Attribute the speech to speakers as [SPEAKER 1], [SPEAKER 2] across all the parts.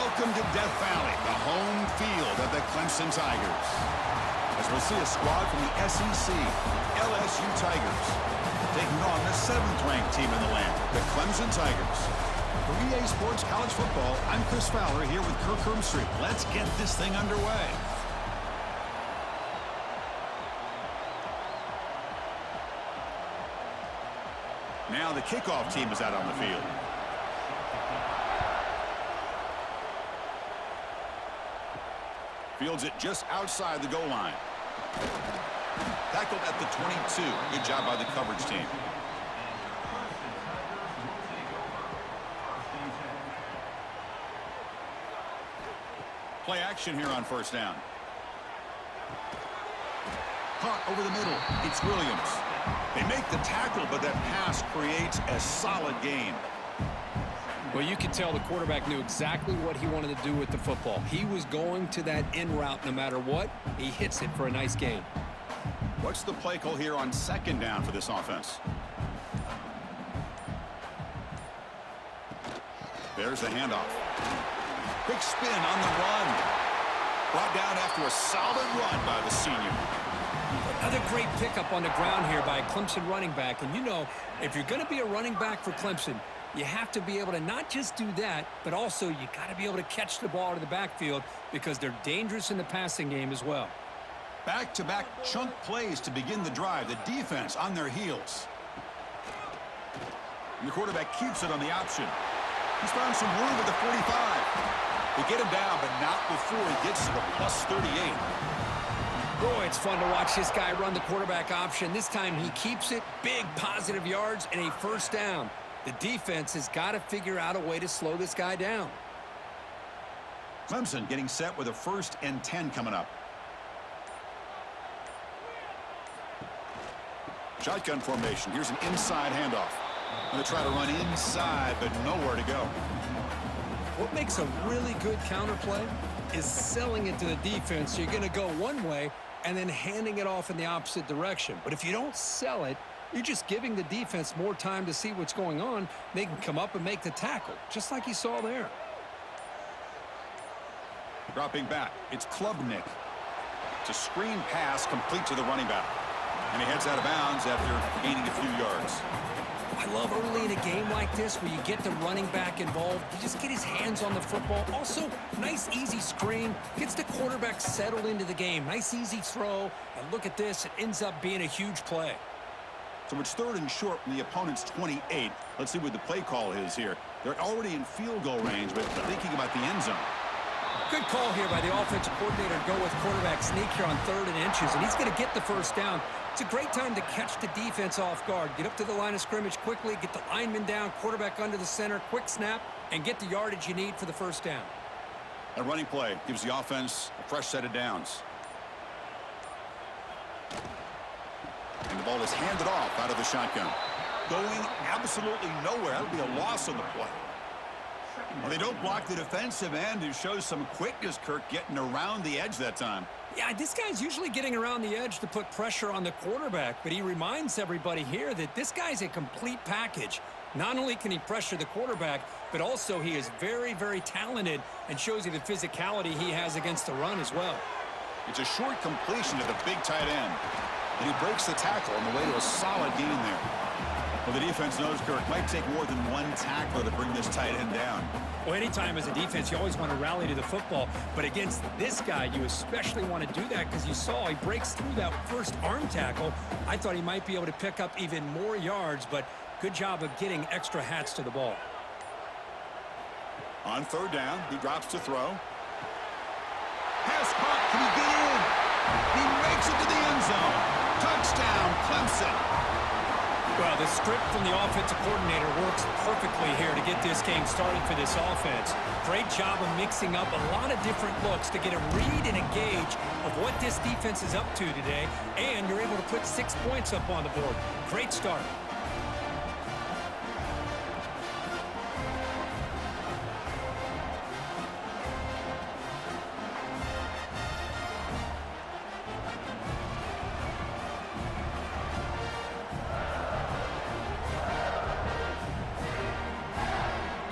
[SPEAKER 1] Welcome to Death Valley, the home field of the Clemson Tigers. As we'll see a squad from the SEC, LSU Tigers, taking on the 7th-ranked team in the land, the Clemson Tigers. For EA Sports College Football, I'm Chris Fowler here with Kirk Hermstreet. Let's get this thing underway. Now the kickoff team is out on the field. Fields it just outside the goal line. Tackled at the 22. Good job by the coverage team. Play action here on first down. Caught over the middle. It's Williams. They make the tackle, but that pass creates a solid gain.
[SPEAKER 2] Well, you could tell the quarterback knew exactly what he wanted to do with the football. He was going to that in route no matter what. He hits it for a nice gain.
[SPEAKER 1] What's the play call here on second down for this offense? There's the handoff. Quick spin on the run. Brought down after a solid run by the senior.
[SPEAKER 2] Another great pickup on the ground here by a Clemson running back. And you know, if you're going to be a running back for Clemson, you have to be able to not just do that, but also you got to be able to catch the ball to the backfield because they're dangerous in the passing game as well.
[SPEAKER 1] Back-to-back chunk plays to begin the drive. The defense on their heels. And the quarterback keeps it on the option. He's found some room at the 45. They get him down, but not before he gets to the plus 38.
[SPEAKER 2] Boy, it's fun to watch this guy run the quarterback option. This time he keeps it, big positive yards, and a first down. The defense has got to figure out a way to slow this guy down.
[SPEAKER 1] Clemson getting set with a 1st and 10 coming up. Shotgun formation. Here's an inside handoff. Going to try to run inside, but nowhere to go.
[SPEAKER 2] What makes a really good counter play is selling it to the defense. So you're going to go one way and then handing it off in the opposite direction. But if you don't sell it, you're just giving the defense more time to see what's going on. They can come up and make the tackle, just like you saw there.
[SPEAKER 1] Dropping back, it's Klubnik. It's a screen pass complete to the running back. And he heads out of bounds after gaining a few yards.
[SPEAKER 2] I love early in a game like this where you get the running back involved. You just get his hands on the football. Also, nice, easy screen. Gets the quarterback settled into the game. Nice, easy throw. And look at this. It ends up being a huge play.
[SPEAKER 1] So it's 3rd and short from the opponent's 28. Let's see what the play call is here. They're already in field goal range, but thinking about the end zone.
[SPEAKER 2] Good call here by the offensive coordinator to go with quarterback sneak here on 3rd and inches, and he's going to get the first down. It's a great time to catch the defense off guard. Get up to the line of scrimmage quickly, get the lineman down, quarterback under the center, quick snap, and get the yardage you need for the first down.
[SPEAKER 1] A running play gives the offense a fresh set of downs. And the ball is handed off out of the shotgun. Going absolutely nowhere. That'll be a loss on the play. Well, they don't block the defensive end, who shows some quickness, Kirk, getting around the edge that time.
[SPEAKER 2] Yeah, this guy's usually getting around the edge to put pressure on the quarterback, but he reminds everybody here that this guy's a complete package. Not only can he pressure the quarterback, but also he is very, very talented and shows you the physicality he has against the run as well.
[SPEAKER 1] It's a short completion to the big tight end. And he breaks the tackle on the way to a solid gain there. Well, the defense knows, Kirk, might take more than one tackler to bring this tight end down.
[SPEAKER 2] Well, anytime as a defense, you always want to rally to the football. But against this guy, you especially want to do that because you saw he breaks through that first arm tackle. I thought he might be able to pick up even more yards, but good job of getting extra hats to the ball.
[SPEAKER 1] On 3rd down, he drops to throw. Pass caught. Can he get in? He makes it to the end zone. Touchdown, Clemson.
[SPEAKER 2] Well, the script from the offensive coordinator works perfectly here to get this game started for this offense. Great job of mixing up a lot of different looks to get a read and a gauge of what this defense is up to today, and you're able to put 6 points up on the board. Great start.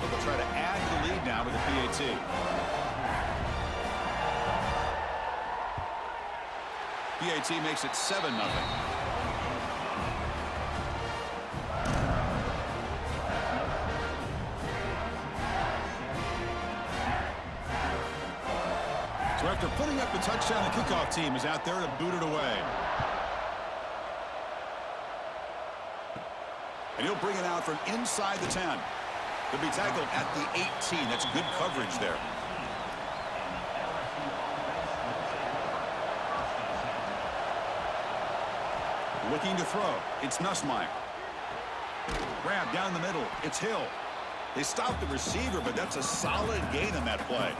[SPEAKER 1] They'll try to add the lead now with the PAT. PAT makes it 7-0. So after putting up the touchdown, the kickoff team is out there to boot it away. And he'll bring it out from inside the 10. He'll be tackled at the 18. That's good coverage there. Looking to throw. It's Nussmeier. Grab down the middle. It's Hill. They stopped the receiver, but that's a solid gain on that play.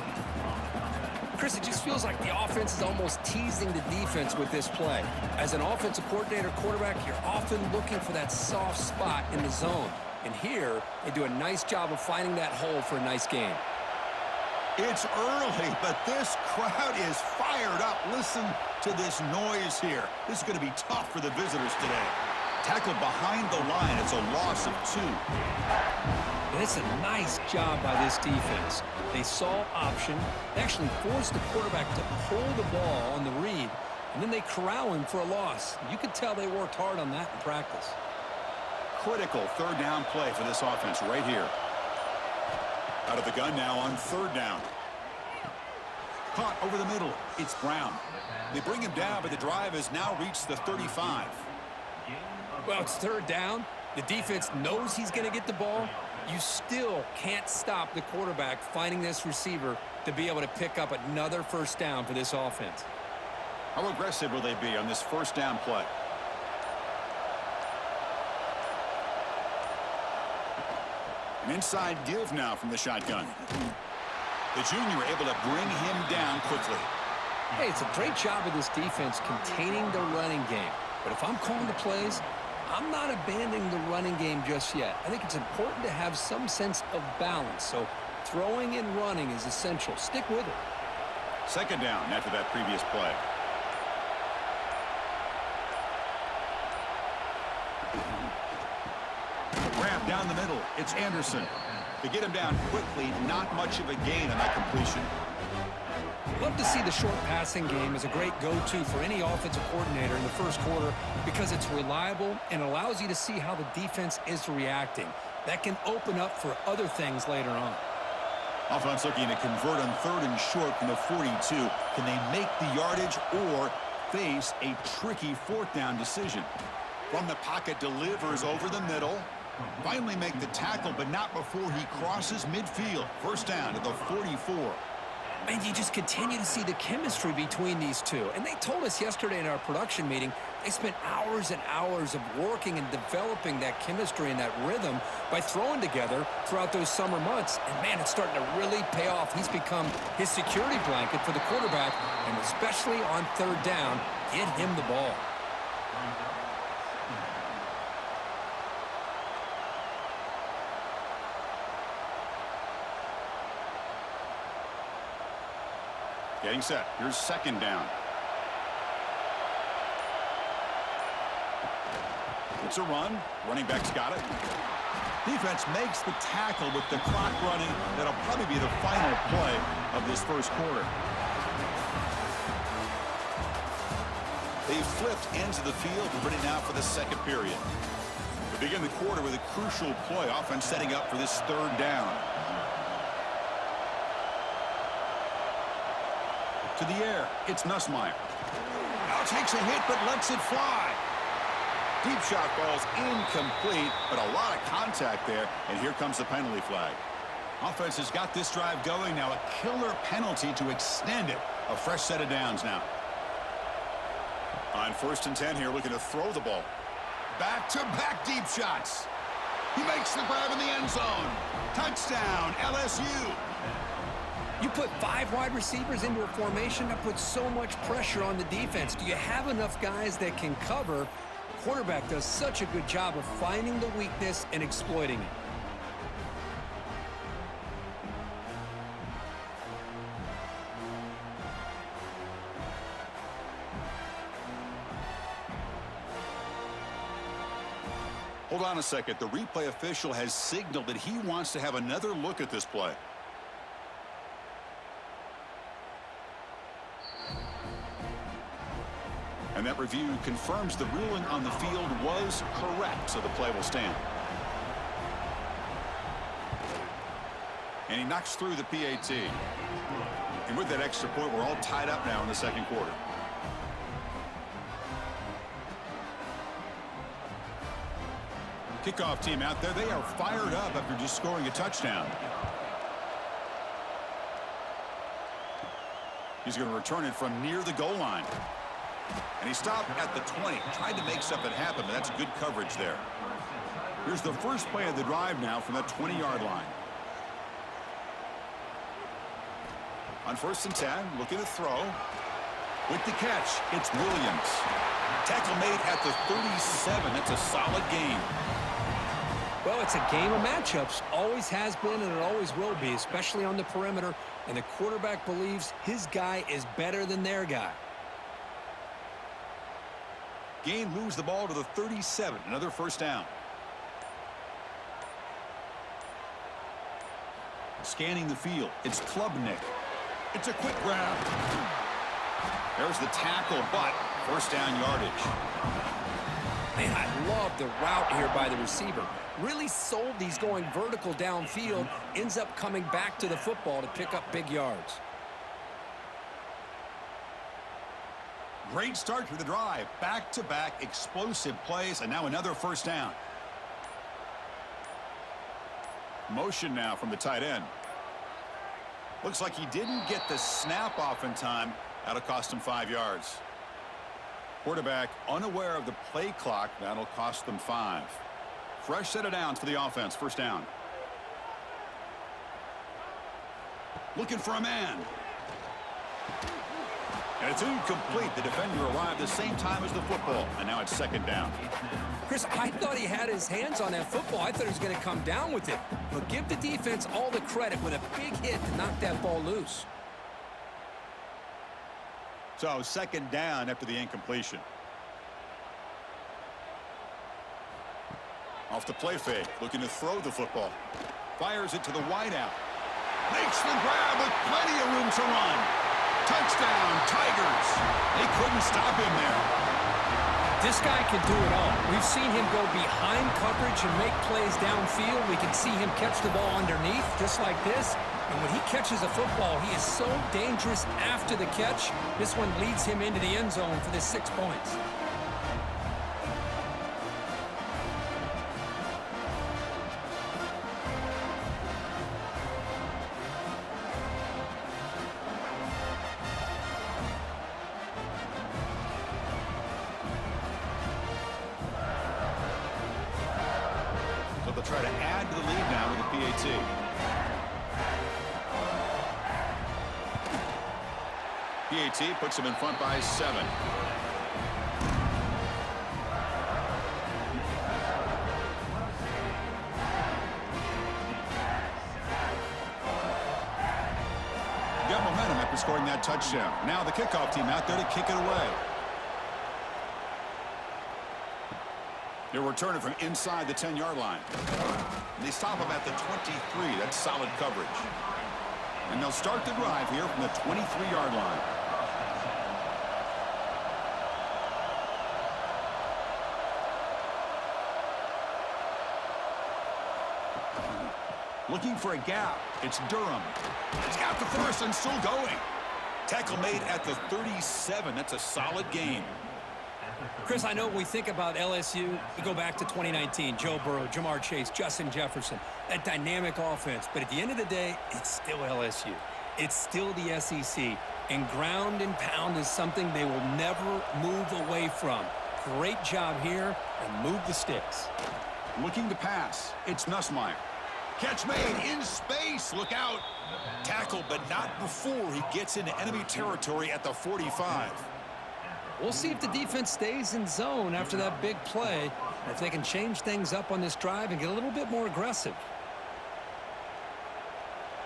[SPEAKER 2] Chris, it just feels like the offense is almost teasing the defense with this play. As an offensive coordinator, quarterback, you're often looking for that soft spot in the zone. And here, they do a nice job of finding that hole for a nice game.
[SPEAKER 1] It's early, but this crowd is fired up. Listen to this noise here. This is going to be tough for the visitors today. Tackled behind the line. It's a loss of 2.
[SPEAKER 2] And it's a nice job by this defense. They saw option. They actually forced the quarterback to pull the ball on the read, and then they corral him for a loss. You could tell they worked hard on that in practice.
[SPEAKER 1] Critical third down play for this offense right here. Out of the gun now on third down. Caught over the middle. It's Brown. They bring him down, but the drive has now reached the 35.
[SPEAKER 2] Well, it's third down. The defense knows he's going to get the ball. You still can't stop the quarterback finding this receiver to be able to pick up another first down for this offense.
[SPEAKER 1] How aggressive will they be on this first down play? An inside give now from the shotgun. The junior able to bring him down quickly.
[SPEAKER 2] Hey, it's a great job of this defense containing the running game. But if I'm calling the plays, I'm not abandoning the running game just yet. I think it's important to have some sense of balance. So throwing and running is essential. Stick with it.
[SPEAKER 1] Second down after that previous play. Grab down the middle. It's Anderson. To get him down quickly, not much of a gain on that completion.
[SPEAKER 2] Love to see the short passing game as a great go-to for any offensive coordinator in the first quarter because it's reliable and allows you to see how the defense is reacting. That can open up for other things later on.
[SPEAKER 1] Offense looking to convert on third and short from the 42. Can they make the yardage or face a tricky fourth down decision? From the pocket, delivers over the middle. Finally make the tackle, but not before he crosses midfield. First down to the 44.
[SPEAKER 2] And you just continue to see the chemistry between these two. And they told us yesterday in our production meeting, they spent hours and hours of working and developing that chemistry and that rhythm by throwing together throughout those summer months. And, man, it's starting to really pay off. He's become his security blanket for the quarterback, and especially on third down, get him the ball.
[SPEAKER 1] Getting set. Here's second down. It's a run. Running back's got it. Defense makes the tackle with the clock running. That'll probably be the final play of this first quarter. They've flipped ends of the field. We're ready now for the second period. We begin the quarter with a crucial play. Offense setting up for this third down. To the air, it's Nussmeier. Now takes a hit, but lets it fly. Deep shot falls incomplete, but a lot of contact there, and here comes the penalty flag. Offense has got this drive going now. A killer penalty to extend it. A fresh set of downs now. On 1st and 10 here, looking to throw the ball. Back-to-back deep shots. He makes the grab in the end zone. Touchdown, LSU.
[SPEAKER 2] You put 5 wide receivers into a formation that puts so much pressure on the defense. Do you have enough guys that can cover? Quarterback does such a good job of finding the weakness and exploiting it.
[SPEAKER 1] Hold on a second. The replay official has signaled that he wants to have another look at this play. And And that review confirms the ruling on the field was correct, so the play will stand. And he knocks through the PAT. And with that extra point, we're all tied up now in the second quarter. Kickoff team out there. They are fired up after just scoring a touchdown. He's going to return it from near the goal line. And he stopped at the 20. Tried to make something happen, but that's good coverage there. Here's the first play of the drive now from that 20-yard line. On 1st and 10, looking to throw. With the catch, it's Williams. Tackle made at the 37. That's a solid gain.
[SPEAKER 2] Well, it's a game of matchups. Always has been, and it always will be, especially on the perimeter. And the quarterback believes his guy is better than their guy.
[SPEAKER 1] Gain moves the ball to the 37. Another first down. Scanning the field. It's Klubnik. It's a quick grab. There's the tackle, but first down yardage.
[SPEAKER 2] Man, I love the route here by the receiver. Really sold these going vertical downfield. Ends up coming back to the football to pick up big yards.
[SPEAKER 1] Great start to the drive. Back-to-back explosive plays, and now another first down. Motion now from the tight end. Looks like he didn't get the snap off in time. That'll cost him 5 yards. Quarterback unaware of the play clock. That'll cost them 5. Fresh set of downs for the offense. First down. Looking for a man. And it's incomplete. The defender arrived the same time as the football. And now it's second down.
[SPEAKER 2] Chris, I thought he had his hands on that football. I thought he was going to come down with it. But give the defense all the credit with a big hit to knock that ball loose.
[SPEAKER 1] So second down after the incompletion. Off the play fake. Looking to throw the football. Fires it to the wideout. Makes the grab with plenty of room to run. Touchdown, Tigers. They couldn't stop him there.
[SPEAKER 2] This guy can do it all. We've seen him go behind coverage and make plays downfield. We can see him catch the ball underneath, just like this. And when he catches a football, he is so dangerous after the catch. This one leads him into the end zone for the 6 points.
[SPEAKER 1] So they'll try to add to the lead now with the PAT. PAT puts him in front by 7. Got momentum after scoring that touchdown. Now the kickoff team out there to kick it away. They'll return it from inside the 10-yard line. And they stop him at the 23. That's solid coverage. And they'll start the drive here from the 23-yard line. Looking for a gap. It's Durham. It's got the first and still going. Tackle made at the 37. That's a solid gain.
[SPEAKER 2] Chris, I know when we think about LSU, we go back to 2019. Joe Burrow, Jamar Chase, Justin Jefferson, that dynamic offense. But at the end of the day, it's still LSU. It's still the SEC. And ground and pound is something they will never move away from. Great job here, and move the sticks.
[SPEAKER 1] Looking to pass. It's Nussmeier. Catch made in space. Look out. Tackle, but not before he gets into enemy territory at the 45.
[SPEAKER 2] We'll see if the defense stays in zone after that big play, or if they can change things up on this drive and get a little bit more aggressive.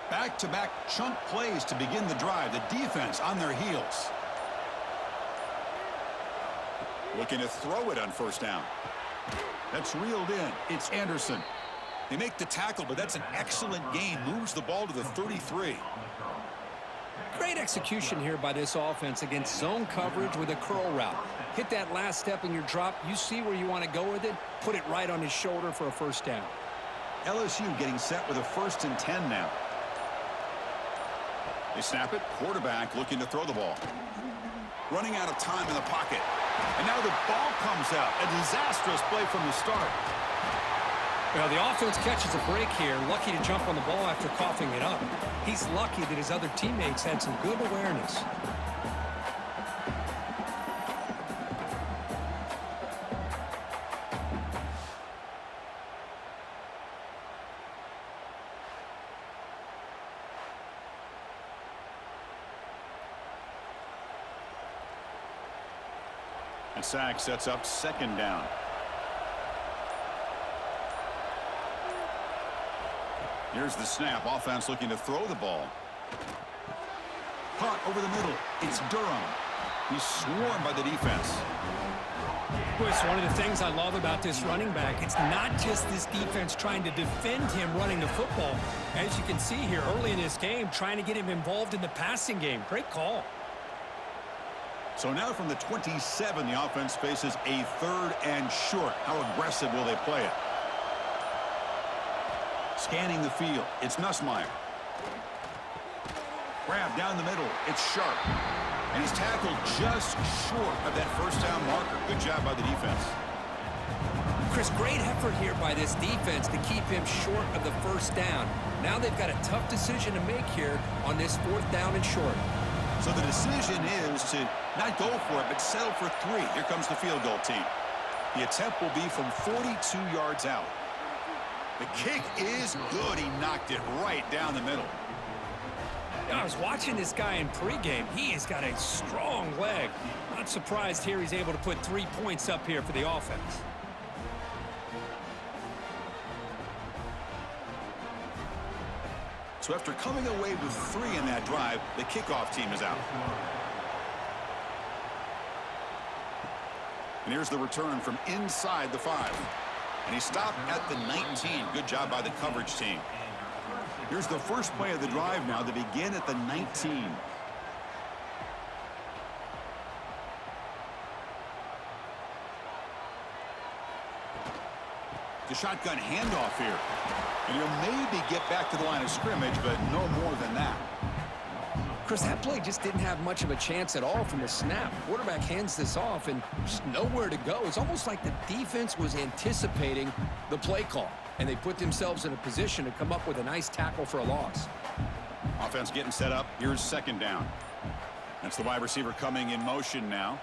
[SPEAKER 1] Back-to-back chunk plays to begin the drive. The defense on their heels. Looking to throw it on first down. That's reeled in. It's Anderson. They make the tackle, but that's an excellent gain. Moves the ball to the 33.
[SPEAKER 2] Great execution here by this offense against zone coverage with a curl route. Hit that last step in your drop. You see where you want to go with it. Put it right on his shoulder for a first down.
[SPEAKER 1] LSU getting set with a 1st and 10 now. They snap it. Quarterback looking to throw the ball. Running out of time in the pocket. And now the ball comes out. A disastrous play from the start.
[SPEAKER 2] Well, the offense catches a break here. Lucky to jump on the ball after coughing it up. He's lucky that his other teammates had some good awareness.
[SPEAKER 1] And sack sets up 2nd down. Here's the snap. Offense looking to throw the ball. Caught over the middle. It's Durham. He's swarmed by the defense.
[SPEAKER 2] Boy, it's one of the things I love about this running back. It's not just this defense trying to defend him running the football. As you can see here early in this game, trying to get him involved in the passing game. Great call.
[SPEAKER 1] So now from the 27, the offense faces a 3rd and short. How aggressive will they play it? Scanning the field. It's Nussmeier. Grab down the middle. It's Sharp. And he's tackled just short of that 1st down marker. Good job by the defense.
[SPEAKER 2] Chris, great effort here by this defense to keep him short of the 1st down. Now they've got a tough decision to make here on this 4th down and short.
[SPEAKER 1] So the decision is to not go for it, but settle for 3. Here comes the field goal team. The attempt will be from 42 yards out. The kick is good. He knocked it right down the middle.
[SPEAKER 2] I was watching this guy in pregame. He has got a strong leg. Not surprised here he's able to put 3 points up here for the offense.
[SPEAKER 1] So after coming away with 3 in that drive, the kickoff team is out. And here's the return from inside the 5. And he stopped at the 19. Good job by the coverage team. Here's the first play of the drive now. They begin at the 19. The shotgun handoff here. And he'll maybe get back to the line of scrimmage, but no more than that.
[SPEAKER 2] Chris, that play just didn't have much of a chance at all from the snap. Quarterback hands this off and just nowhere to go. It's almost like the defense was anticipating the play call, and they put themselves in a position to come up with a nice tackle for a loss.
[SPEAKER 1] Offense getting set up. Here's 2nd down. That's the wide receiver coming in motion now.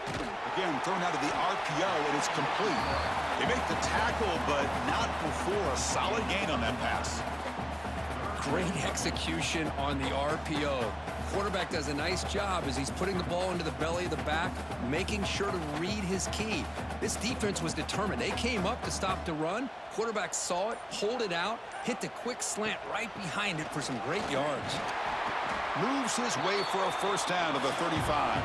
[SPEAKER 1] Again, thrown out of the RPO, and it's complete. They make the tackle, but not before a solid gain on that pass.
[SPEAKER 2] Great execution on the RPO. Quarterback does a nice job as he's putting the ball into the belly of the back, making sure to read his key. This defense was determined. They came up to stop the run. Quarterback saw it, pulled it out, hit the quick slant right behind it for some great yards.
[SPEAKER 1] Moves his way for a 1st down to the 35.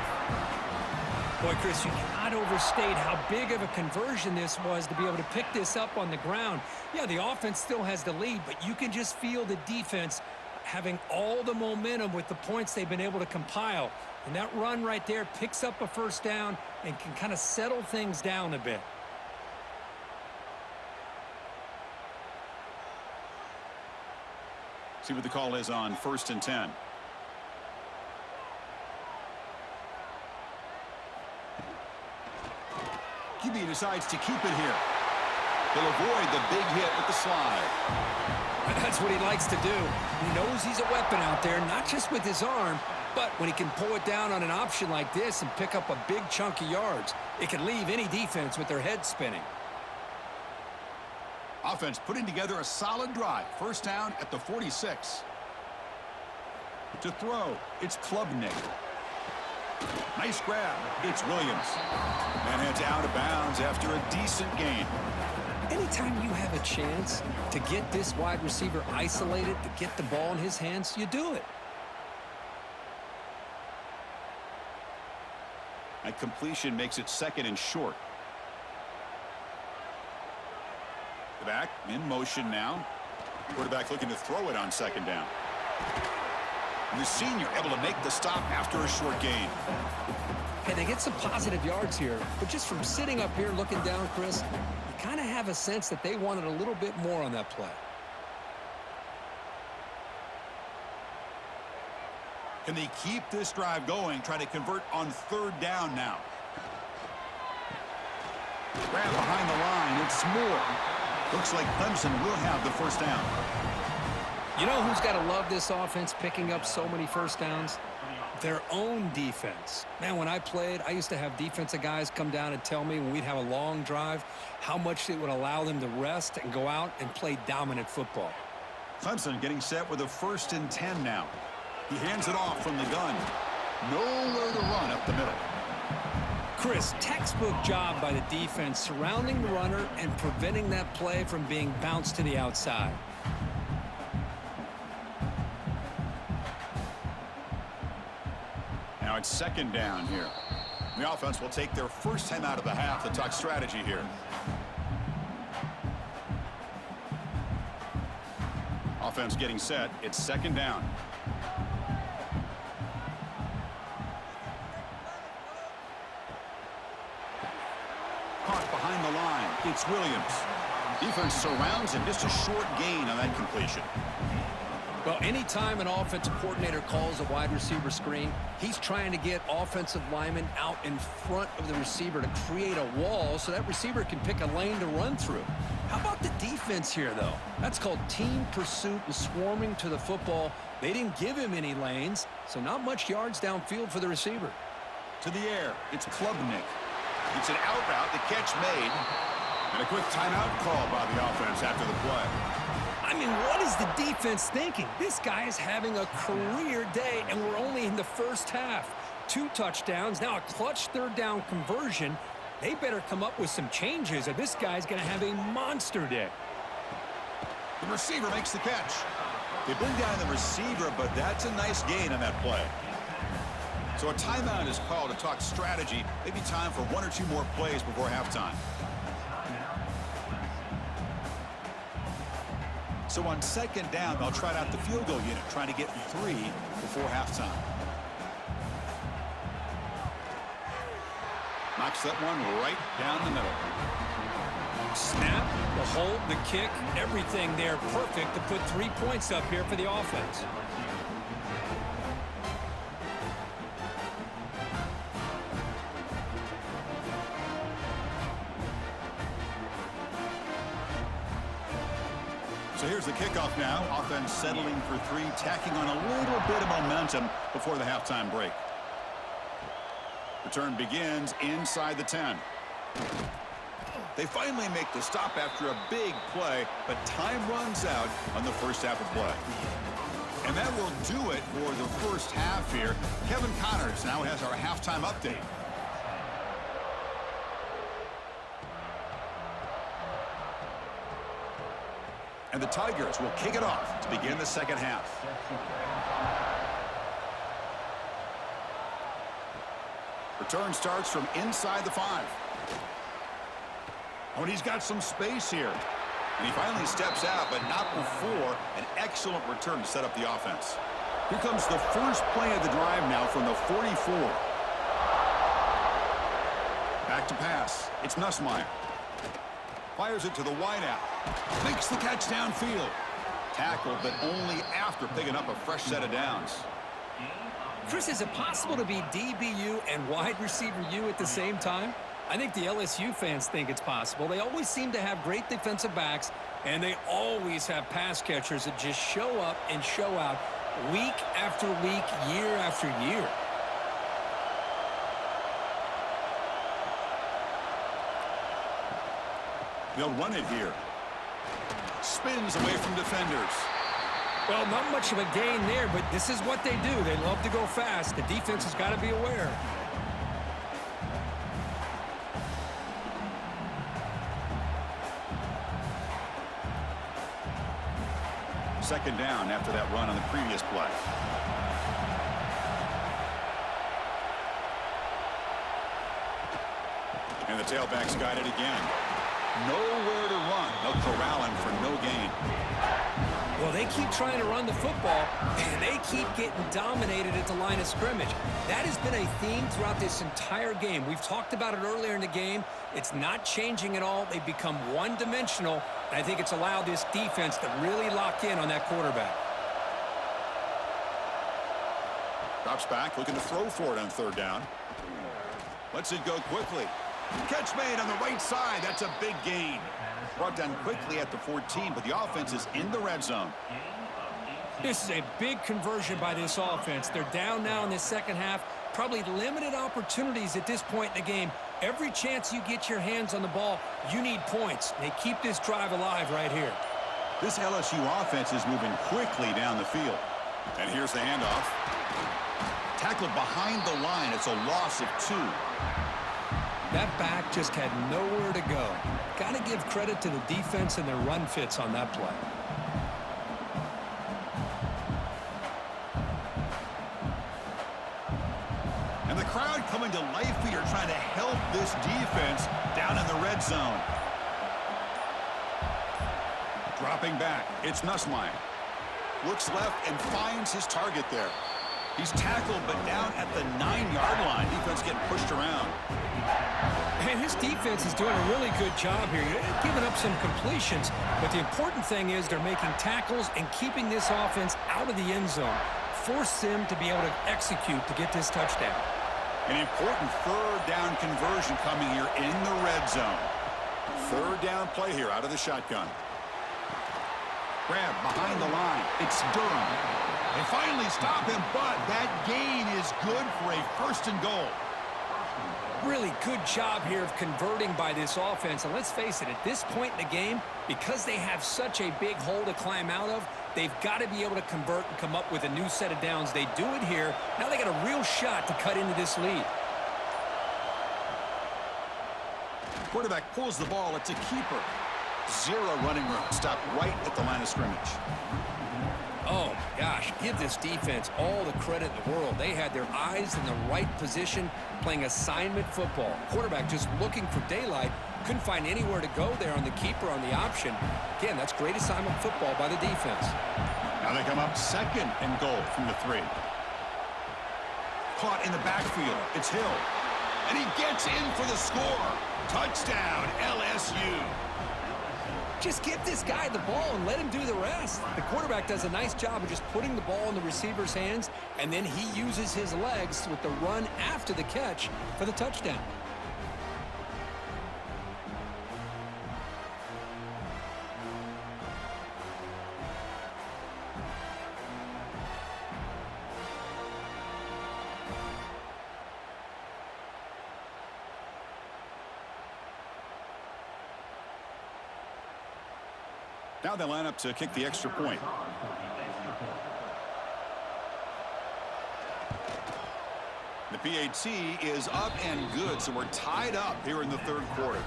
[SPEAKER 2] Boy, Chris, you cannot overstate how big of a conversion this was to be able to pick this up on the ground. Yeah, the offense still has the lead, but you can just feel the defense having all the momentum with the points they've been able to compile. And that run right there picks up a 1st down and can kind of settle things down a bit.
[SPEAKER 1] See what the call is on 1st and 10. QB decides to keep it here. He'll avoid the big hit with the slide.
[SPEAKER 2] That's what he likes to do. He knows he's a weapon out there, not just with his arm, but when he can pull it down on an option like this and pick up a big chunk of yards, it can leave any defense with their head spinning.
[SPEAKER 1] Offense putting together a solid drive. 1st down at the 46. To throw, it's Klubnik. Nice grab. It's Williams. And heads out of bounds after a decent gain.
[SPEAKER 2] Anytime you have a chance to get this wide receiver isolated, to get the ball in his hands, you do it.
[SPEAKER 1] That completion makes it 2nd and short. The back in motion now. Quarterback looking to throw it on 2nd down. The senior able to make the stop after a short gain.
[SPEAKER 2] Hey, they get some positive yards here, but just from sitting up here looking down, Chris, you kind of have a sense that they wanted a little bit more on that play.
[SPEAKER 1] Can they keep this drive going, trying to convert on third down now? Grab behind the line. It's Moore. Looks like Clemson will have the first down.
[SPEAKER 2] You know who's got to love this offense picking up so many first downs? Their own defense. Man, when I played, I used to have defensive guys come down and tell me when we'd have a long drive how much it would allow them to rest and go out and play dominant football.
[SPEAKER 1] Clemson getting set with a 1st and 10 now. He hands it off from the gun. Nowhere to run up the middle.
[SPEAKER 2] Chris, textbook job by the defense surrounding the runner and preventing that play from being bounced to the outside.
[SPEAKER 1] Now it's 2nd down here. The offense will take their first time out of the half to talk strategy here. Offense getting set. It's 2nd down. Caught behind the line. It's Williams. Defense surrounds him. Just a short gain on that completion.
[SPEAKER 2] Well, anytime an offensive coordinator calls a wide receiver screen, he's trying to get offensive linemen out in front of the receiver to create a wall so that receiver can pick a lane to run through. How about the defense here, though? That's called team pursuit and swarming to the football. They didn't give him any lanes, so not much yards downfield for the receiver.
[SPEAKER 1] To the air. It's Klubnik. It's an out route. The catch made. And a quick timeout call by the offense after the play.
[SPEAKER 2] I mean, what is the defense thinking? This guy is having a career day, and we're only in the first half. 2 touchdowns, now a clutch 3rd down conversion. They better come up with some changes, or this guy's going to have a monster day.
[SPEAKER 1] The receiver makes the catch. They bring down the receiver, but that's a nice gain on that play. So a timeout is called to talk strategy. Maybe time for 1 or 2 more plays before halftime. So on 2nd down, they'll try out the field goal unit, trying to get 3 before halftime. Knocks that one right down the middle.
[SPEAKER 2] Snap, the hold, the kick, everything there perfect to put 3 points up here for the offense.
[SPEAKER 1] So here's the kickoff now. Offense settling for 3, tacking on a little bit of momentum before the halftime break. Return begins inside the 10. They finally make the stop after a big play, but time runs out on the first half of play. And that will do it for the first half here. Kevin Connors now has our halftime update. And the Tigers will kick it off to begin the second half. Return starts from inside the 5. Oh, and he's got some space here. And he finally steps out, but not before an excellent return to set up the offense. Here comes the first play of the drive now from the 44. Back to pass. It's Nussmeier. Fires it to the wideout. Makes the catch downfield. Tackled, but only after picking up a fresh set of downs.
[SPEAKER 2] Chris, is it possible to be DBU and wide receiver U at the same time? I think the LSU fans think it's possible. They always seem to have great defensive backs, and they always have pass catchers that just show up and show out week after week, year after year.
[SPEAKER 1] They'll run it here. Spins away from defenders.
[SPEAKER 2] Well, not much of a gain there, but this is what they do. They love to go fast. The defense has got to be aware.
[SPEAKER 1] Second down after that run on the previous play. And the tailback's got it again. Nowhere to run. They'll corral him for no gain.
[SPEAKER 2] Well, they keep trying to run the football, and they keep getting dominated at the line of scrimmage. That has been a theme throughout this entire game. We've talked about it earlier in the game. It's not changing at all. They've become one-dimensional, and I think it's allowed this defense to really lock in on that quarterback.
[SPEAKER 1] Drops back, looking to throw for it on third down. Lets it go quickly. Catch made on the right side. That's a big gain. Brought down quickly at the 14, but the offense is in the red zone.
[SPEAKER 2] This is a big conversion by this offense. They're down now in the second half. Probably limited opportunities at this point in the game. Every chance you get your hands on the ball, you need points. They keep this drive alive right here.
[SPEAKER 1] This LSU offense is moving quickly down the field. And here's the handoff. Tackled behind the line. It's a loss of 2.
[SPEAKER 2] That back just had nowhere to go. Got to give credit to the defense and their run fits on that play.
[SPEAKER 1] And the crowd coming to life here, trying to help this defense down in the red zone. Dropping back, it's Nussmeier. Looks left and finds his target there. He's tackled, but down at the 9-yard line. Defense getting pushed around.
[SPEAKER 2] And his defense is doing a really good job here. They're giving up some completions, but the important thing is they're making tackles and keeping this offense out of the end zone. Force them to be able to execute to get this touchdown.
[SPEAKER 1] An important third down conversion coming here in the red zone. Third down play here out of the shotgun. Grab behind the line. It's Durham. They finally stop him, but that gain is good for a first and goal.
[SPEAKER 2] Really good job here of converting by this offense. And let's face it, at this point in the game, because they have such a big hole to climb out of, they've got to be able to convert and come up with a new set of downs. They do it here. Now they got a real shot to cut into this lead.
[SPEAKER 1] Quarterback pulls the ball. It's a keeper. 0 running room. Stopped right at the line of scrimmage.
[SPEAKER 2] Oh, my gosh, give this defense all the credit in the world. They had their eyes in the right position, playing assignment football. Quarterback just looking for daylight. Couldn't find anywhere to go there on the keeper on the option. Again, that's great assignment football by the defense.
[SPEAKER 1] Now they come up second and goal from the 3. Caught in the backfield. It's Hill. And he gets in for the score. Touchdown, LSU.
[SPEAKER 2] Just get this guy the ball and let him do the rest. The quarterback does a nice job of just putting the ball in the receiver's hands, and then he uses his legs with the run after the catch for the touchdown.
[SPEAKER 1] Now they line up to kick the extra point. The PAT is up and good, so we're tied up here in the third quarter.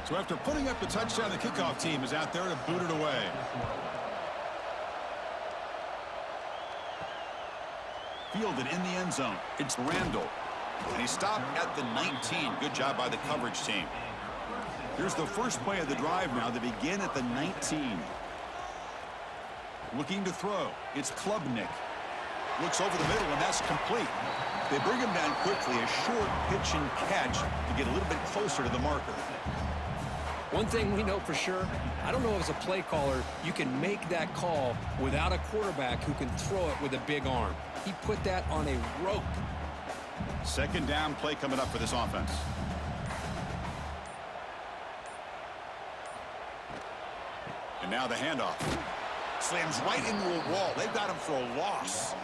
[SPEAKER 1] So after putting up the touchdown, the kickoff team is out there to boot it away. Fielded in the end zone. It's Randall. And he stopped at the 19. Good job by the coverage team. Here's the first play of the drive now. They begin at the 19. Looking to throw. It's Klubnik. Looks over the middle, and that's complete. They bring him down quickly. A short pitch and catch to get a little bit closer to the marker.
[SPEAKER 2] One thing we know for sure, I don't know as a play caller, you can make that call without a quarterback who can throw it with a big arm. He put that on a rope.
[SPEAKER 1] Second down play coming up for this offense. And now the handoff. Slams right into a wall. They've got him for a loss.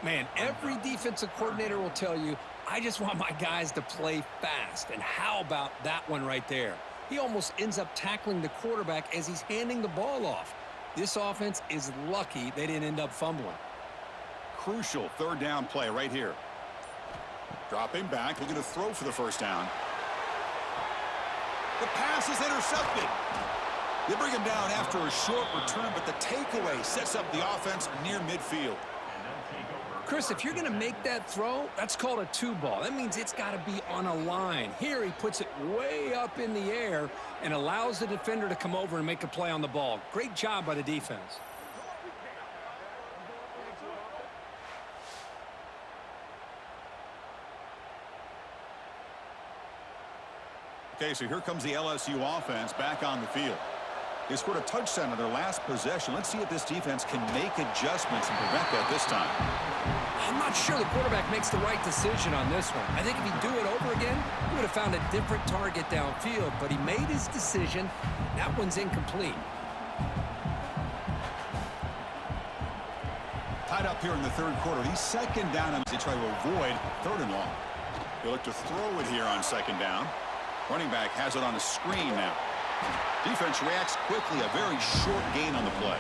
[SPEAKER 2] Man, every defensive coordinator will tell you, I just want my guys to play fast. And how about that one right there? He almost ends up tackling the quarterback as he's handing the ball off. This offense is lucky they didn't end up fumbling.
[SPEAKER 1] Crucial third down play right here. Dropping back, looking to throw for the first down. The pass is intercepted. They bring him down after a short return, but the takeaway sets up the offense near midfield.
[SPEAKER 2] Chris, if you're going to make that throw, that's called a two ball. That means it's got to be on a line. Here he puts it way up in the air and allows the defender to come over and make a play on the ball. Great job by the defense.
[SPEAKER 1] Okay, so here comes the LSU offense back on the field. They scored a touchdown in their last possession. Let's see if this defense can make adjustments and prevent that this time.
[SPEAKER 2] I'm not sure the quarterback makes the right decision on this one. I think if he'd do it over again, he would have found a different target downfield, but he made his decision. That one's incomplete.
[SPEAKER 1] Tied up here in the third quarter. He's second down, and they try to avoid third and long. They look to throw it here on second down. Running back has it on a screen now. Defense reacts quickly, a very short gain on the play.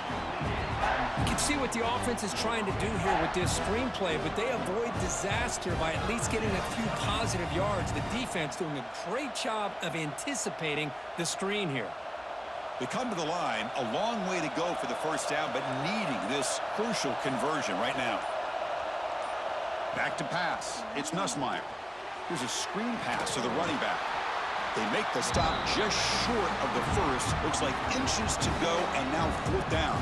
[SPEAKER 2] You can see what the offense is trying to do here with this screenplay, but they avoid disaster by at least getting a few positive yards. The defense doing a great job of anticipating the screen here.
[SPEAKER 1] They come to the line, a long way to go for the first down, but needing this crucial conversion right now. Back to pass. It's Nussmeier. Here's a screen pass to the running back. They make the stop just short of the first. Looks like inches to go, and now fourth down.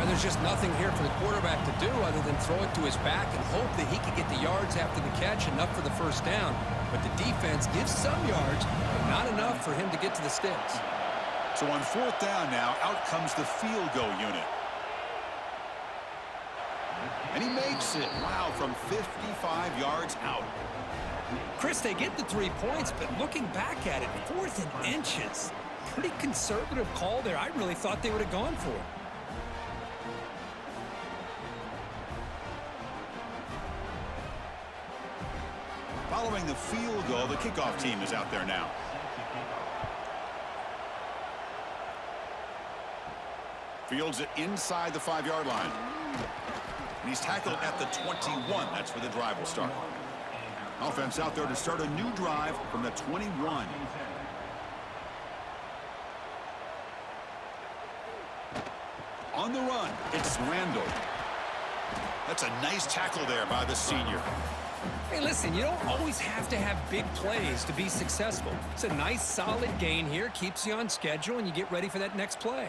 [SPEAKER 2] There's just nothing here for the quarterback to do other than throw it to his back and hope that he can get the yards after the catch, enough for the first down. But the defense gives some yards, but not enough for him to get to the sticks.
[SPEAKER 1] So on fourth down now, out comes the field goal unit. And he makes it. Wow, from 55 yards out.
[SPEAKER 2] Chris, they get the 3 points, but looking back at it, 4th and inches. Pretty conservative call there. I really thought they would have gone for it.
[SPEAKER 1] Following the field goal, the kickoff team is out there now. Fields it inside the 5-yard line. And he's tackled at the 21. That's where the drive will start. Offense out there to start a new drive from the 21. On the run, it's Randall. That's a nice tackle there by the senior.
[SPEAKER 2] Hey, listen, you don't always have to have big plays to be successful. It's a nice, solid gain here, keeps you on schedule, and you get ready for that next play.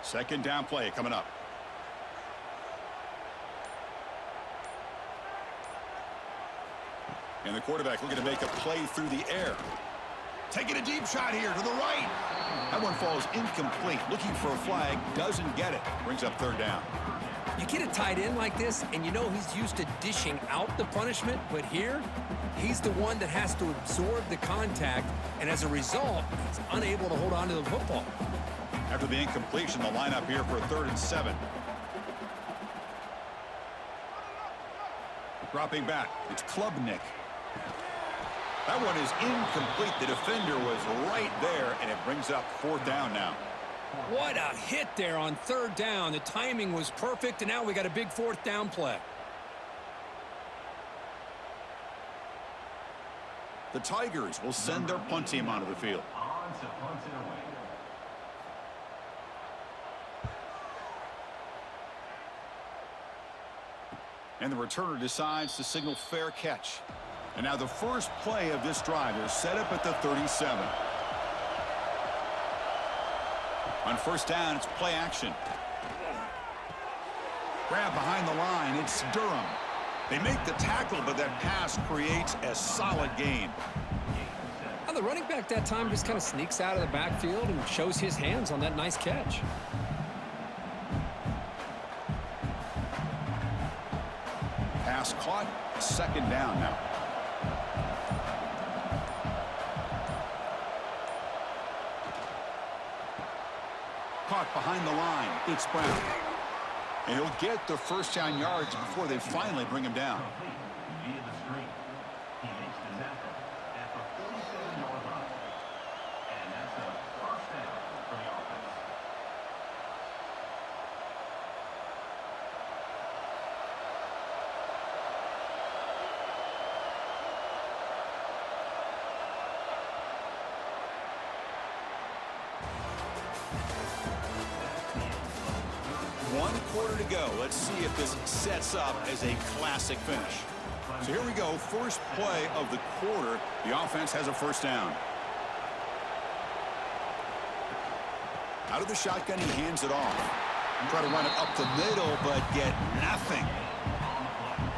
[SPEAKER 1] Second down play coming up. And the quarterback looking to make a play through the air. Taking a deep shot here to the right. That one falls incomplete. Looking for a flag. Doesn't get it. Brings up third down.
[SPEAKER 2] You get a tight end like this, and you know he's used to dishing out the punishment, but here, he's the one that has to absorb the contact, and as a result, he's unable to hold on to the football.
[SPEAKER 1] After the incompletion, the lineup here for a 3rd and 7. Dropping back, it's Klubnik. That one is incomplete. The defender was right there, and it brings up 4th down now.
[SPEAKER 2] What a hit there on 3rd down. The timing was perfect, and now we got a big 4th down play.
[SPEAKER 1] The Tigers will send their punt team onto the field. And the returner decides to signal fair catch. And now the first play of this drive is set up at the 37. On first down, it's play action. Grab behind the line, it's Durham. They make the tackle, but that pass creates a solid gain.
[SPEAKER 2] Now the running back that time just kind of sneaks out of the backfield and shows his hands on that nice catch.
[SPEAKER 1] Pass caught, second down now. Caught behind the line, it's Brown. And he'll get the first down yards before they finally bring him down. quarter to go. Let's see if this sets up as a classic finish. So here we go. First play of the quarter. The offense has a first down. Out of the shotgun, he hands it off. Try to run it up the middle, but get nothing.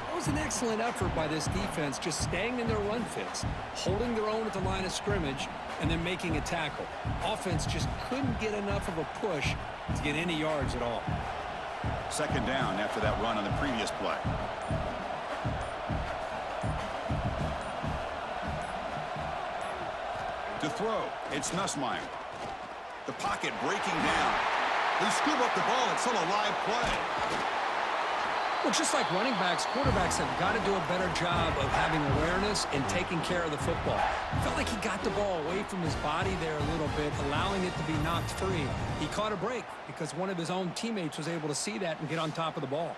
[SPEAKER 2] That was an excellent effort by this defense, just staying in their run fits, holding their own at the line of scrimmage, and then making a tackle. Offense just couldn't get enough of a push to get any yards at all.
[SPEAKER 1] Second down after that run on the previous play. To throw, it's Nussmeier. The pocket breaking down. They scoop up the ball. It's still a live play.
[SPEAKER 2] Well, just like running backs, quarterbacks have got to do a better job of having awareness and taking care of the football. Felt like he got the ball away from his body there a little bit, allowing it to be knocked free. He caught a break because one of his own teammates was able to see that and get on top of the ball.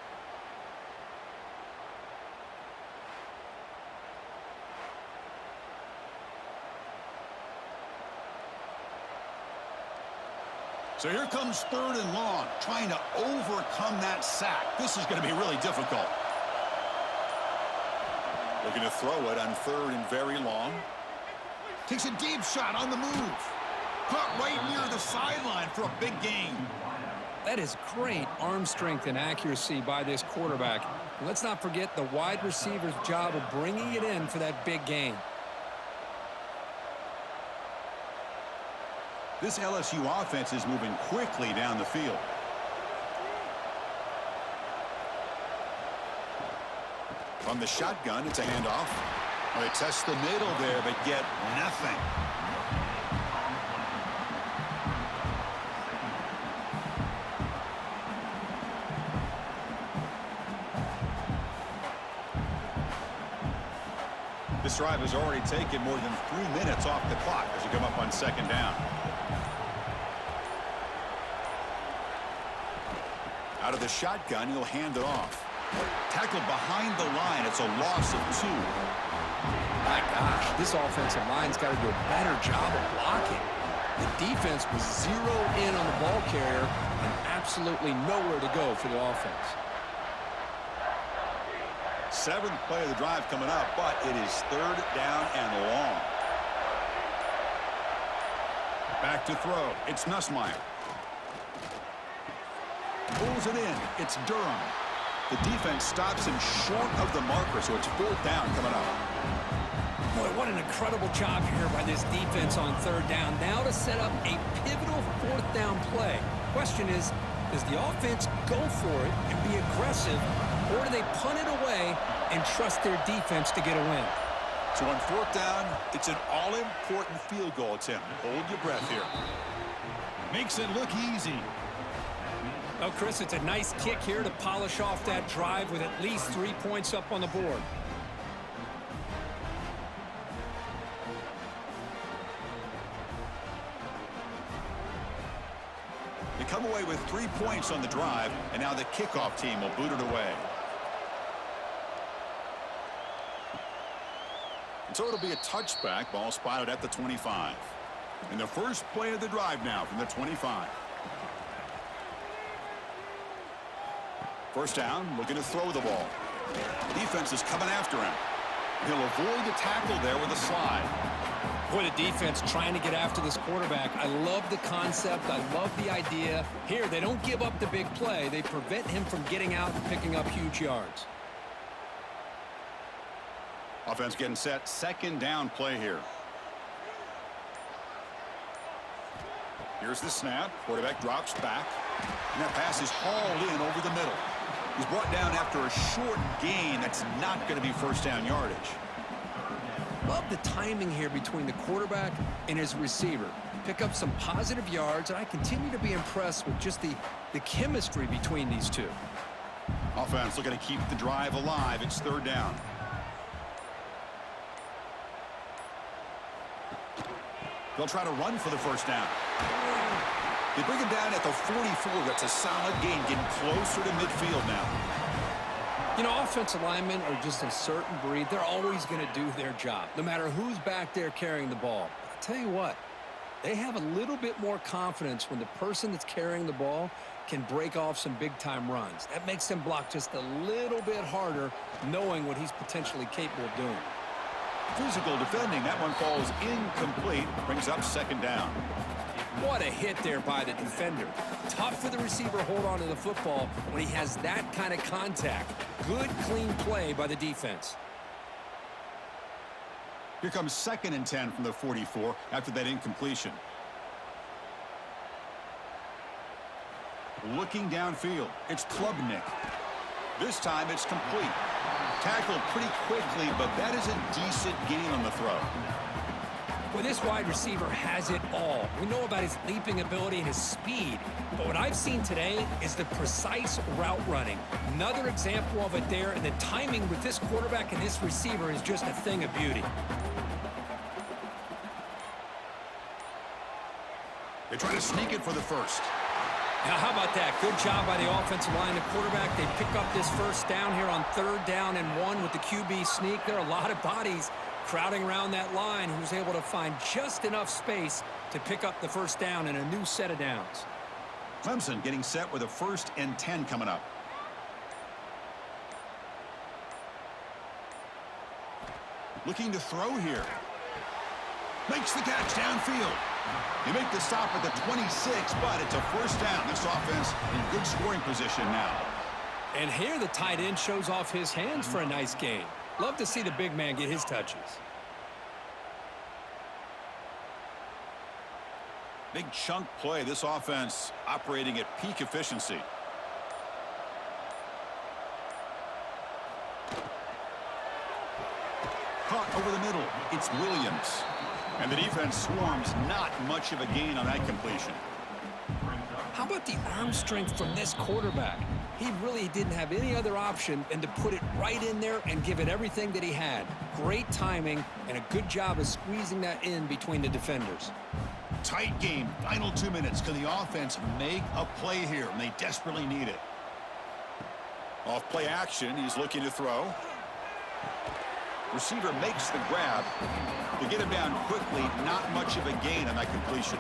[SPEAKER 1] So here comes third and long, trying to overcome that sack. This is going to be really difficult. Looking to throw it on third and very long. Takes a deep shot on the move. Caught right near the sideline for a big gain.
[SPEAKER 2] That is great arm strength and accuracy by this quarterback. And let's not forget the wide receiver's job of bringing it in for that big gain.
[SPEAKER 1] This LSU offense is moving quickly down the field. From the shotgun, it's a handoff. They test the middle there, but get nothing. This drive has already taken more than 3 minutes off the clock as you come up on second down. Out of the shotgun, he'll hand it off. Tackled behind the line. It's a loss of 2.
[SPEAKER 2] My gosh, this offensive line's got to do a better job of blocking. The defense was zeroed in on the ball carrier and absolutely nowhere to go for the offense.
[SPEAKER 1] 7th play of the drive coming up, but it is third down and long. Back to throw. It's Nussmeier. Pulls it in. It's Durham. The defense stops him short of the marker, so it's 4th down coming up.
[SPEAKER 2] Boy, what an incredible job here by this defense on third down. Now to set up a pivotal 4th down play. Question is, does the offense go for it and be aggressive, or do they punt it away and trust their defense to get a win?
[SPEAKER 1] So on 4th down, it's an all-important field goal attempt. Hold your breath here. Makes it look easy.
[SPEAKER 2] Well, Chris, it's a nice kick here to polish off that drive with at least 3 points up on the board.
[SPEAKER 1] They come away with 3 points on the drive, and now the kickoff team will boot it away. And so it'll be a touchback, ball spotted at the 25. And the first play of the drive now from the 25. First down, looking to throw the ball. Defense is coming after him. He'll avoid the tackle there with a slide.
[SPEAKER 2] Boy, the defense trying to get after this quarterback. I love the concept. I love the idea. Here, they don't give up the big play. They prevent him from getting out and picking up huge yards.
[SPEAKER 1] Offense getting set. Second down play here. Here's the snap. Quarterback drops back. And that pass is hauled in over the middle. He's brought down after a short gain. That's not going to be first down yardage.
[SPEAKER 2] Love the timing here between the quarterback and his receiver. Pick up some positive yards, and I continue to be impressed with just the chemistry between these two.
[SPEAKER 1] Offense looking to keep the drive alive. It's third down. They'll try to run for the first down. They bring him down at the 44. That's a solid gain, getting closer to midfield now.
[SPEAKER 2] You know, offensive linemen are just a certain breed. They're always going to do their job, no matter who's back there carrying the ball. But I'll tell you what, they have a little bit more confidence when the person that's carrying the ball can break off some big-time runs. That makes him block just a little bit harder, knowing what he's potentially capable of doing.
[SPEAKER 1] Physical defending. That one falls incomplete. Brings up second down.
[SPEAKER 2] What a hit there by the defender. Tough for the receiver to hold on to the football when he has that kind of contact. Good, clean play by the defense.
[SPEAKER 1] Here comes 2nd and 10 from the 44 after that incompletion. Looking downfield, it's Klubnik. This time it's complete. Tackled pretty quickly, but that is a decent gain on the throw.
[SPEAKER 2] Well, this wide receiver has it all. We know about his leaping ability and his speed, but what I've seen today is the precise route running. Another example of it there, and the timing with this quarterback and this receiver is just a thing of beauty.
[SPEAKER 1] They try to sneak it for the first.
[SPEAKER 2] Now, how about that? Good job by the offensive line. The quarterback, they pick up this first down here on 3rd down and 1 with the QB sneak. There are a lot of bodies crowding around that line, who's able to find just enough space to pick up the first down in a new set of downs.
[SPEAKER 1] Clemson getting set with a 1st and 10 coming up. Looking to throw here. Makes the catch downfield. They make the stop at the 26, but it's a first down. This offense in good scoring position now.
[SPEAKER 2] And here the tight end shows off his hands for a nice gain. Love to see the big man get his touches.
[SPEAKER 1] Big chunk play. This offense operating at peak efficiency. Caught over the middle. It's Williams. And the defense swarms. Not much of a gain on that completion.
[SPEAKER 2] How about the arm strength from this quarterback? He really didn't have any other option than to put it right in there and give it everything that he had. Great timing and a good job of squeezing that in between the defenders.
[SPEAKER 1] Tight game. Final 2 minutes. Can the offense make a play here? And they desperately need it. Off play action. He's looking to throw. Receiver makes the grab. To get him down quickly, not much of a gain on that completion.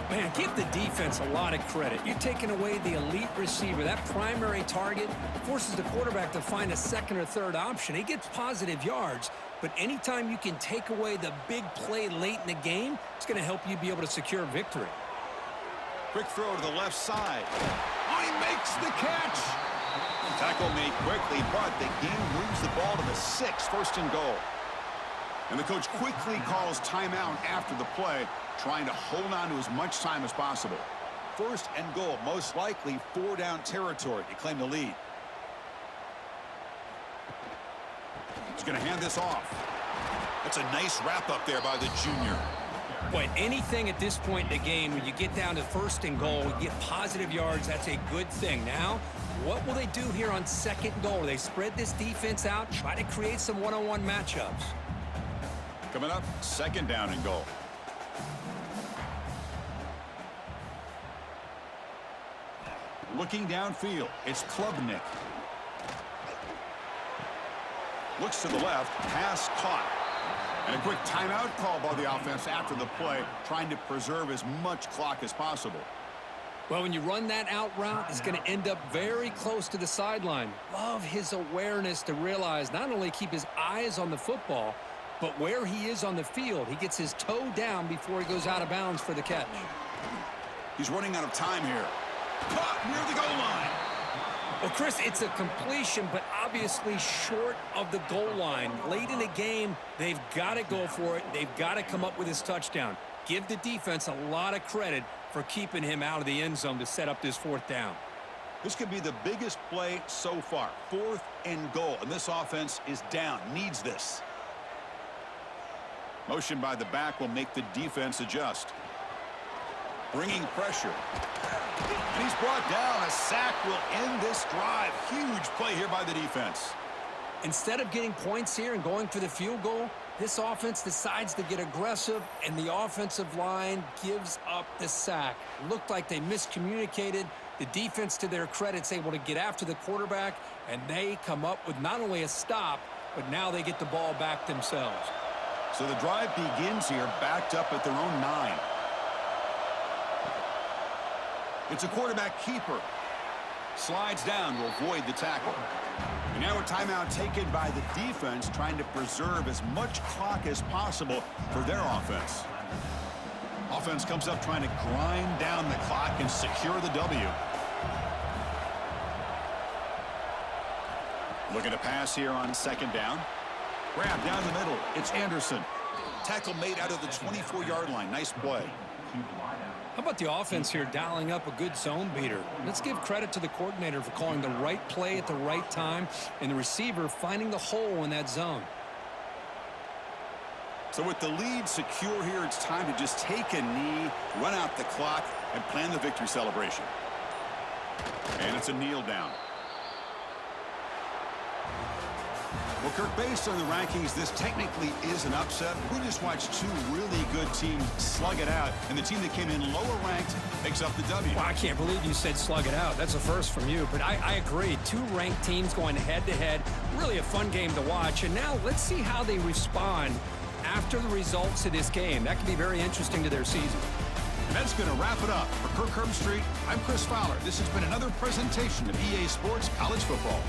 [SPEAKER 2] Man, give the defense a lot of credit. You're taking away the elite receiver. That primary target forces the quarterback to find a 2nd or 3rd option. He gets positive yards, but anytime you can take away the big play late in the game, it's going to help you be able to secure victory.
[SPEAKER 1] Quick throw to the left side. Oh, he makes the catch. Tackle made quickly, but the game moves the ball to the 6, 1st and goal. And the coach quickly calls timeout after the play, trying to hold on to as much time as possible. 1st and goal, most likely 4-down territory to claim the lead. He's going to hand this off. That's a nice wrap-up there by the junior.
[SPEAKER 2] But anything at this point in the game, when you get down to 1st and goal, you get positive yards, that's a good thing. Now, what will they do here on 2nd and goal? They spread this defense out, try to create some one-on-one matchups.
[SPEAKER 1] Coming up, 2nd down and goal. Looking downfield, it's Klubnik. Looks to the left, pass caught. And a quick timeout call by the offense after the play, trying to preserve as much clock as possible.
[SPEAKER 2] Well, when you run that out route, it's going to end up very close to the sideline. Love his awareness to realize not only keep his eyes on the football, but where he is on the field. He gets his toe down before he goes out of bounds for the catch.
[SPEAKER 1] He's running out of time here. Caught near the goal line.
[SPEAKER 2] Well, Chris, it's a completion, but obviously short of the goal line. Late in the game, they've got to go for it. They've got to come up with his touchdown. Give the defense a lot of credit for keeping him out of the end zone to set up this 4th down.
[SPEAKER 1] This could be the biggest play so far. 4th and goal, and this offense is down. Needs this. Motion by the back will make the defense adjust. Bringing pressure. And he's brought down. A sack will end this drive. Huge play here by the defense.
[SPEAKER 2] Instead of getting points here and going for the field goal, this offense decides to get aggressive, and the offensive line gives up the sack. Looked like they miscommunicated. The defense, to their credit, is able to get after the quarterback, and they come up with not only a stop, but now they get the ball back themselves.
[SPEAKER 1] So the drive begins here, backed up at their own 9. It's a quarterback keeper. Slides down to avoid the tackle. And now a timeout taken by the defense, trying to preserve as much clock as possible for their offense. Offense comes up trying to grind down the clock and secure the W. Looking to pass here on second down. Grab down the middle. It's Anderson. Tackle made out of the 24-yard line. Nice play.
[SPEAKER 2] How about the offense here dialing up a good zone beater? Let's give credit to the coordinator for calling the right play at the right time and the receiver finding the hole in that zone.
[SPEAKER 1] So with the lead secure here, it's time to just take a knee, run out the clock, and plan the victory celebration. And it's a kneel down. Well, Kirk, based on the rankings, this technically is an upset. We just watched two really good teams slug it out, and the team that came in lower ranked picks up the W.
[SPEAKER 2] Well, I can't believe you said slug it out. That's a first from you, but I agree. Two ranked teams going head-to-head. Really a fun game to watch, and now let's see how they respond after the results of this game. That could be very interesting to their season.
[SPEAKER 1] And that's going to wrap it up. For Kirk Herbstreit, I'm Chris Fowler. This has been another presentation of EA Sports College Football.